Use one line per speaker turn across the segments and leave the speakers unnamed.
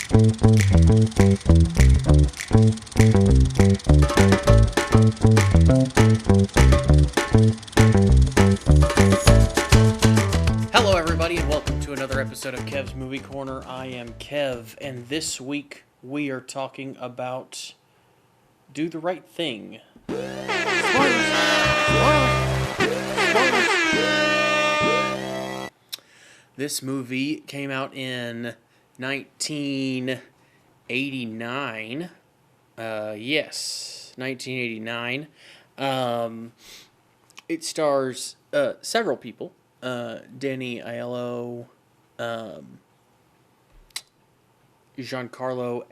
Hello, everybody, and welcome to another episode of Kev's Movie Corner. I am Kev, and this week we are talking about Do the Right Thing. This movie came out in 1989. Yes, 1989. It stars several people. Danny Aiello, Giancarlo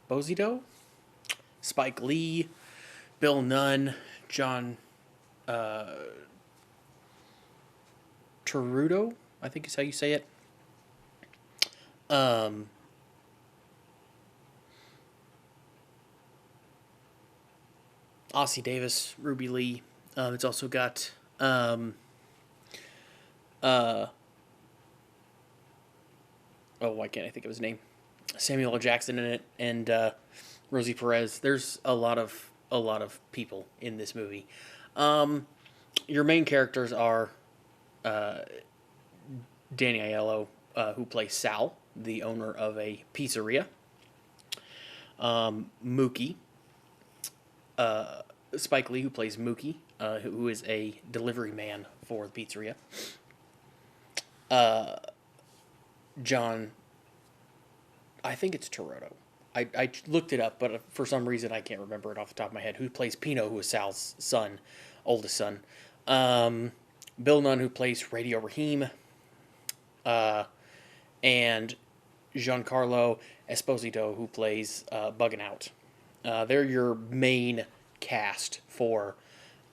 Esposito, Spike Lee, Bill Nunn, John Turturro, I think is how you say it. Ossie Davis, Ruby Lee. It's also got why can't I think of his name? Samuel L. Jackson in it, and Rosie Perez. There's a lot of people in this movie. Your main characters are Danny Aiello, who plays Sal, the owner of a pizzeria. Mookie, Spike Lee, who plays Mookie, who is a delivery man for the pizzeria. John, I think it's Turturro. I looked it up, but for some reason I can't remember it off the top of my head. Who plays Pino, who is Sal's son, oldest son. Bill Nunn, who plays Radio Raheem. And Giancarlo Esposito, who plays Buggin Out. They're your main cast for,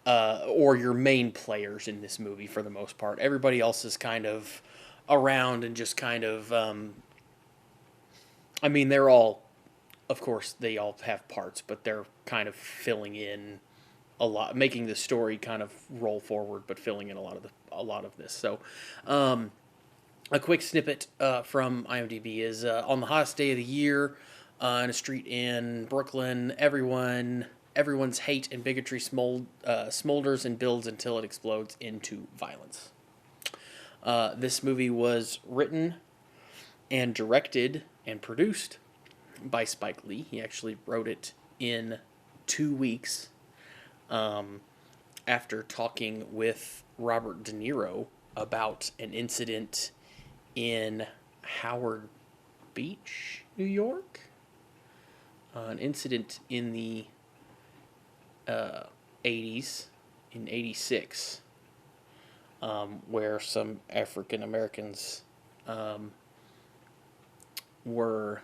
or your main players in this movie for the most part. Everybody else is kind of around and just kind of, they're all, of course, they all have parts, but they're kind of filling in a lot, making the story kind of roll forward, but filling in a lot of this. So, a quick snippet from IMDb is on the hottest day of the year, in a street in Brooklyn, everyone's hate and bigotry smolders and builds until it explodes into violence. This movie was written and directed and produced by Spike Lee. He actually wrote it in 2 weeks after talking with Robert De Niro about an incident in Howard Beach, New York. An incident in the 80s, in 86, where some African Americans were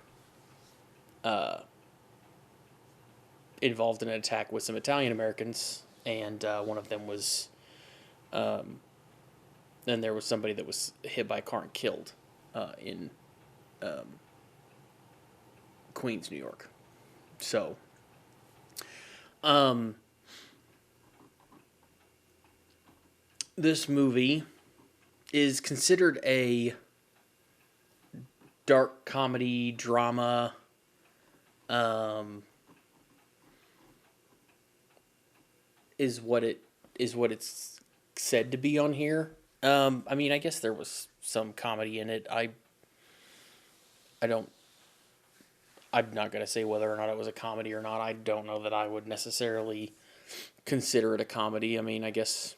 involved in an attack with some Italian Americans, and one of them was, then there was somebody that was hit by a car and killed in Queens, New York. So, this movie is considered a dark comedy drama. Is what it's said to be on here. I guess there was some comedy in it. I'm not going to say whether or not it was a comedy or not. I don't know that I would necessarily consider it a comedy. I guess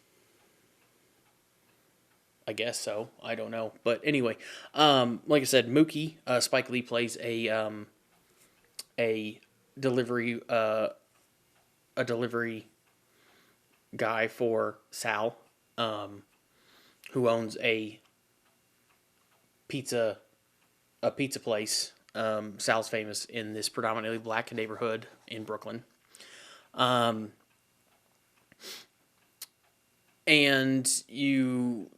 so. I don't know. But anyway, like I said, Mookie, Spike Lee plays a delivery guy for Sal, who owns a pizza place. Sal's famous in this predominantly black neighborhood in Brooklyn. And you've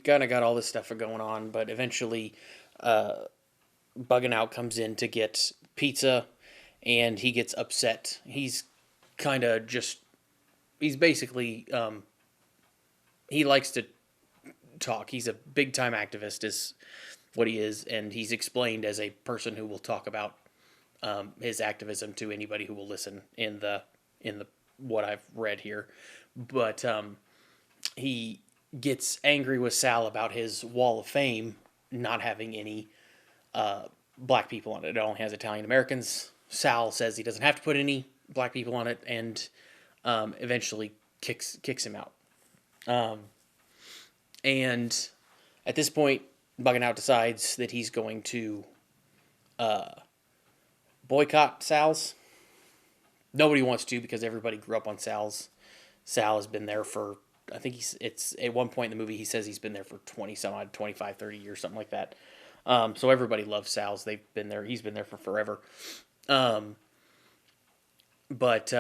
kind of got all this stuff going on, but eventually Buggin Out comes in to get pizza, and he gets upset. He's basically, he likes to talk. He's a big-time activist, what he is, and he's explained as a person who will talk about his activism to anybody who will listen in the what I've read here. But he gets angry with Sal about his Wall of Fame not having any black people on it. It only has Italian Americans. Sal says he doesn't have to put any black people on it, and eventually kicks him out. And at this point, Buggin' Out decides that he's going to boycott Sal's. Nobody wants to because everybody grew up on Sal's. Sal has been there for, I think it's at one point in the movie he says he's been there for 20 some odd, 25, 30 years, something like that. So everybody loves Sal's. They've been there. He's been there for forever. But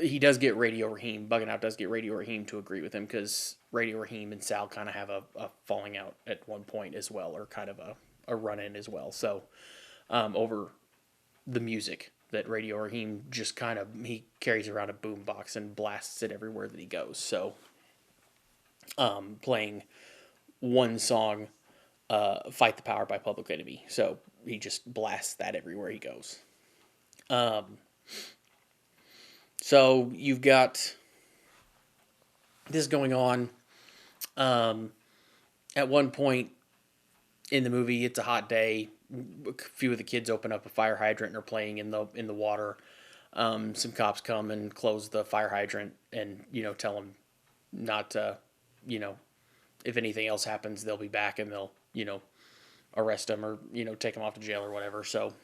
he does get Radio Raheem. Buggin' Out does get Radio Raheem to agree with him because Radio Raheem and Sal kind of have a falling out at one point as well, or kind of a run-in as well. So over the music that Radio Raheem just kind of, he carries around a boombox and blasts it everywhere that he goes. So playing one song, Fight the Power by Public Enemy. So he just blasts that everywhere he goes. So you've got this going on. At one point in the movie, it's a hot day. A few of the kids open up a fire hydrant and are playing in the water. Some cops come and close the fire hydrant and, tell them not to, if anything else happens, they'll be back and they'll, arrest them or, take them off to jail or whatever. So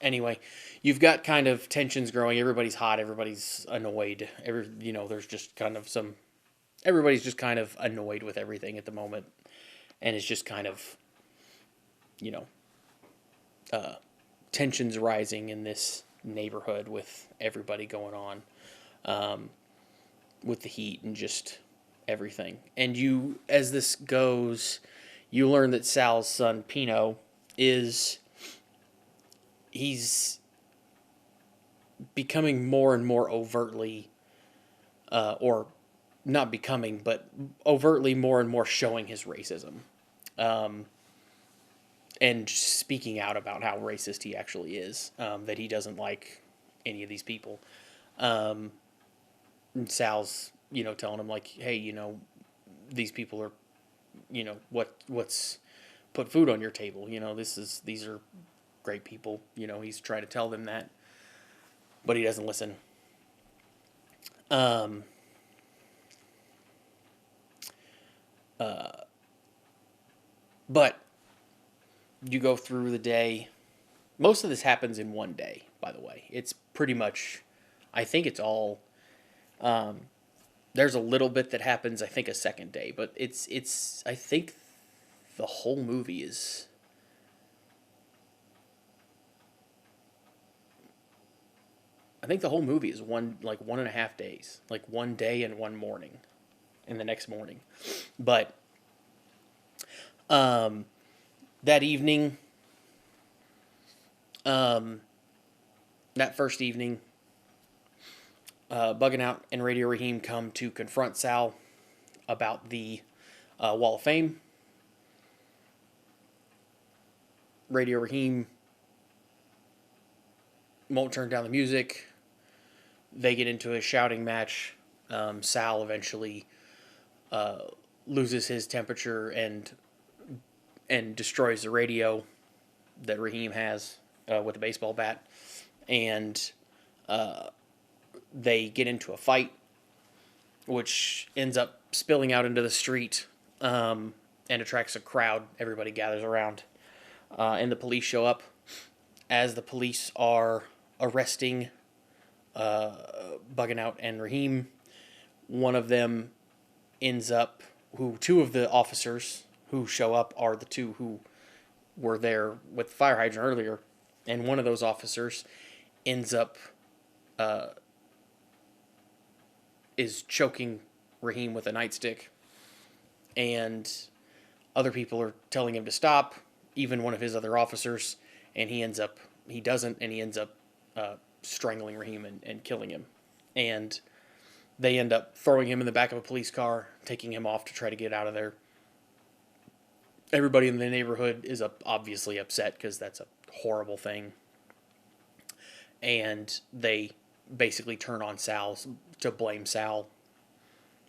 anyway, you've got kind of tensions growing. Everybody's hot. Everybody's annoyed. There's just kind of everybody's just kind of annoyed with everything at the moment. And it's just kind of, tensions rising in this neighborhood with everybody going on, with the heat and just everything. And as this goes, you learn that Sal's son, Pino, he's becoming more and more overtly, or not becoming, but overtly more and more showing his racism. And speaking out about how racist he actually is, that he doesn't like any of these people. And Sal's, telling him like, hey, these people are, what's put food on your table. These are great people. He's trying to tell them that, but he doesn't listen. But you go through the day. Most of this happens in one day, by the way. It's pretty much, I think it's all, there's a little bit that happens, I think, a second day, but I think the whole movie is, one and a half days, like one day and one morning, and the next morning. But, that evening, that first evening, Buggin' Out and Radio Raheem come to confront Sal about the Wall of Fame. Radio Raheem won't turn down the music. They get into a shouting match. Sal eventually loses his temperature and destroys the radio that Raheem has with a baseball bat. And they get into a fight, which ends up spilling out into the street and attracts a crowd. Everybody gathers around. And the police show up. As the police are arresting Buggin' Out and Raheem, one of them ends up, two of the officers who show up are the two who were there with the fire hydrant earlier, and one of those officers ends up is choking Raheem with a nightstick, and other people are telling him to stop, even one of his other officers, and he ends up strangling Raheem and killing him. And they end up throwing him in the back of a police car, taking him off to try to get out of there. everybody in the neighborhood is obviously upset because that's a horrible thing, and they basically turn on Sal to blame Sal,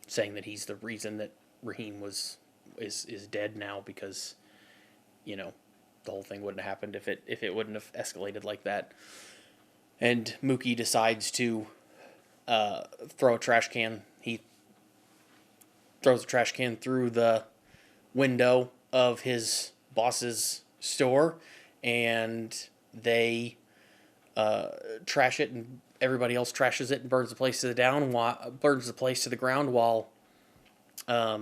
saying that he's the reason that Raheem is dead now because you know the whole thing wouldn't have happened if it wouldn't have escalated like that. And Mookie decides to throw a trash can. He throws a trash can through the window of his boss's store, and they trash it, and everybody else trashes it and burns the place to the ground while a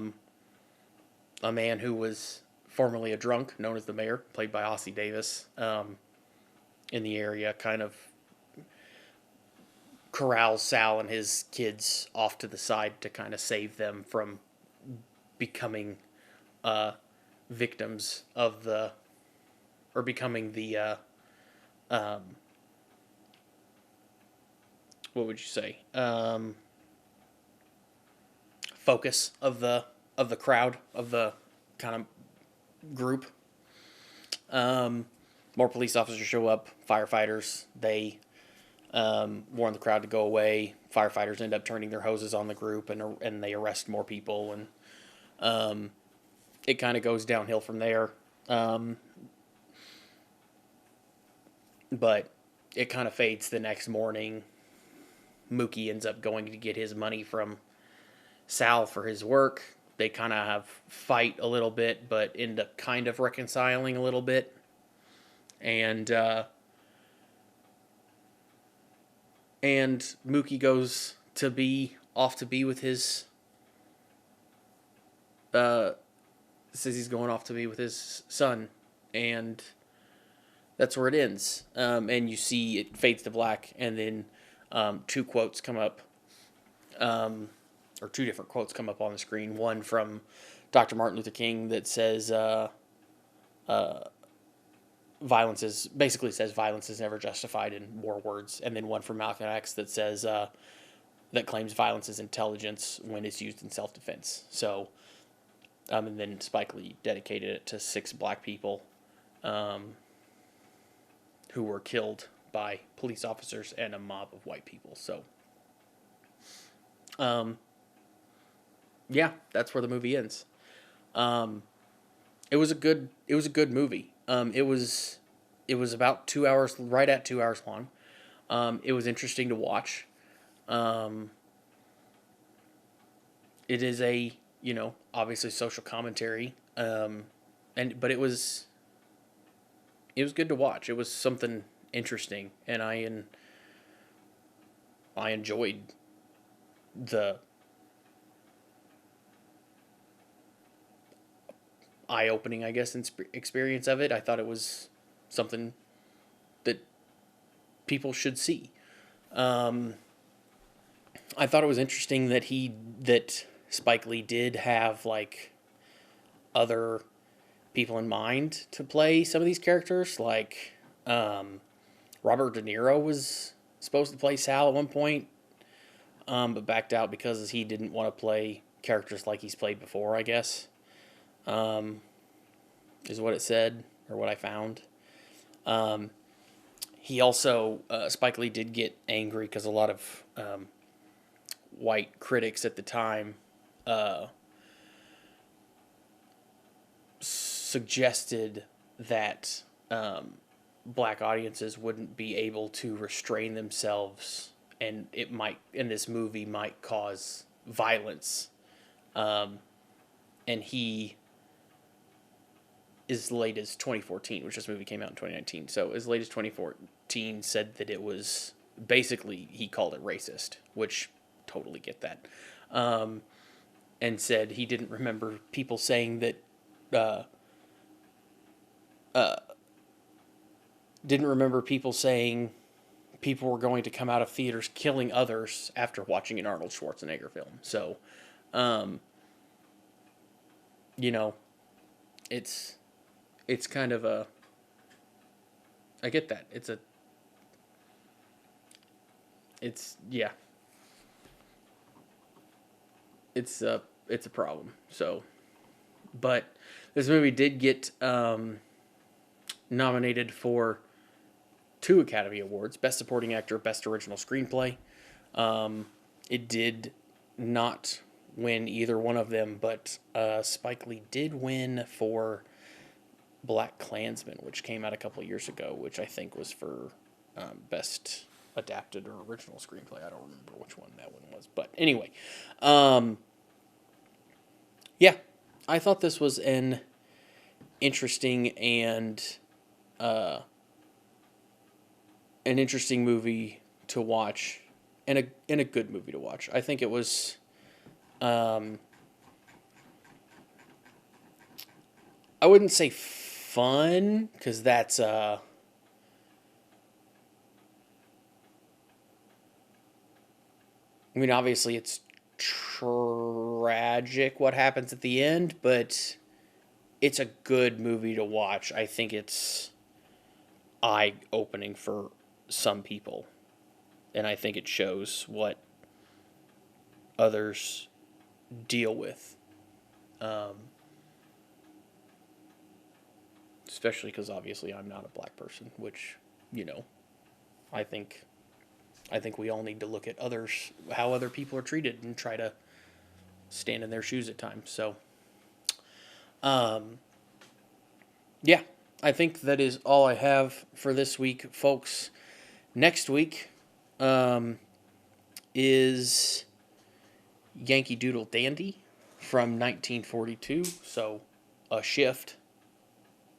man who was formerly a drunk, known as the mayor, played by Ossie Davis, in the area, kind of corrals Sal and his kids off to the side to kind of save them from becoming victims of becoming the what would you say, focus of the crowd, of the kind of group. More police officers show up, firefighters. They warn the crowd to go away. Firefighters end up turning their hoses on the group, and they arrest more people, and it kind of goes downhill from there. But it kind of fades the next morning. Mookie ends up going to get his money from Sal for his work. They kind of have fight a little bit, but end up kind of reconciling a little bit. And Mookie goes off to be with his says he's going off to be with his son, and that's where it ends. And you see it fades to black, and then two quotes come up, or two different quotes come up on the screen. One from Dr. Martin Luther King that says, violence is never justified, in more words. And then one from Malcolm X that says, that claims violence is intelligence when it's used in self-defense. So, and then Spike Lee dedicated it to 6 black people, who were killed by police officers and a mob of white people. So, yeah, that's where the movie ends. It was a good movie. It was about 2 hours, right at 2 hours long. It was interesting to watch. It is a, obviously social commentary. But it was good to watch. It was something interesting, and I enjoyed the eye-opening, I guess, experience of it. I thought it was something that people should see. I thought it was interesting that Spike Lee did have like other people in mind to play some of these characters. Like Robert De Niro was supposed to play Sal at one point, but backed out because he didn't want to play characters like he's played before, I guess. Is what it said, or what I found. He also, Spike Lee did get angry because a lot of white critics at the time suggested that black audiences wouldn't be able to restrain themselves, and this movie might cause violence. And he, as late as 2014, which this movie came out in 2019, so as late as 2014, said that it was, basically, he called it racist, which totally get that. And said he didn't remember people saying that, didn't remember people saying people were going to come out of theaters killing others after watching an Arnold Schwarzenegger film. So, it's kind of a, I get that. Yeah. It's a problem. So, But this movie did get nominated for 2 Academy Awards: Best Supporting Actor, Best Original Screenplay. It did not win either one of them, but Spike Lee did win for Black Klansman, which came out a couple of years ago, which I think was for Best Adapted or Original Screenplay. I don't remember which one that one was. But anyway, yeah, I thought this was an interesting and an interesting movie to watch, and a good movie to watch. I think it was I wouldn't say fun, because that's I mean, obviously it's tragic what happens at the end, but it's a good movie to watch. I think it's eye-opening for some people, and I think it shows what others deal with. Especially because obviously I'm not a black person, which, I think we all need to look at others, how other people are treated, and try to stand in their shoes at times. So, yeah, I think that is all I have for this week, folks. Next week is Yankee Doodle Dandy from 1942, so a shift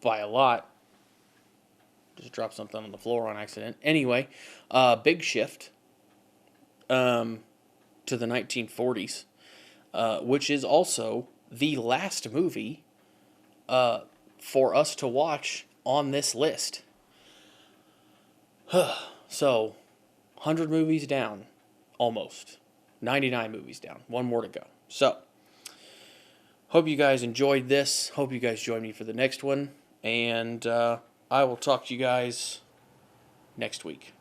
by a lot. Just dropped something on the floor on accident. Anyway, big shift to the 1940s, which is also the last movie for us to watch on this list. So, 100 movies down, almost. 99 movies down. One more to go. So, hope you guys enjoyed this. Hope you guys join me for the next one. And I will talk to you guys next week.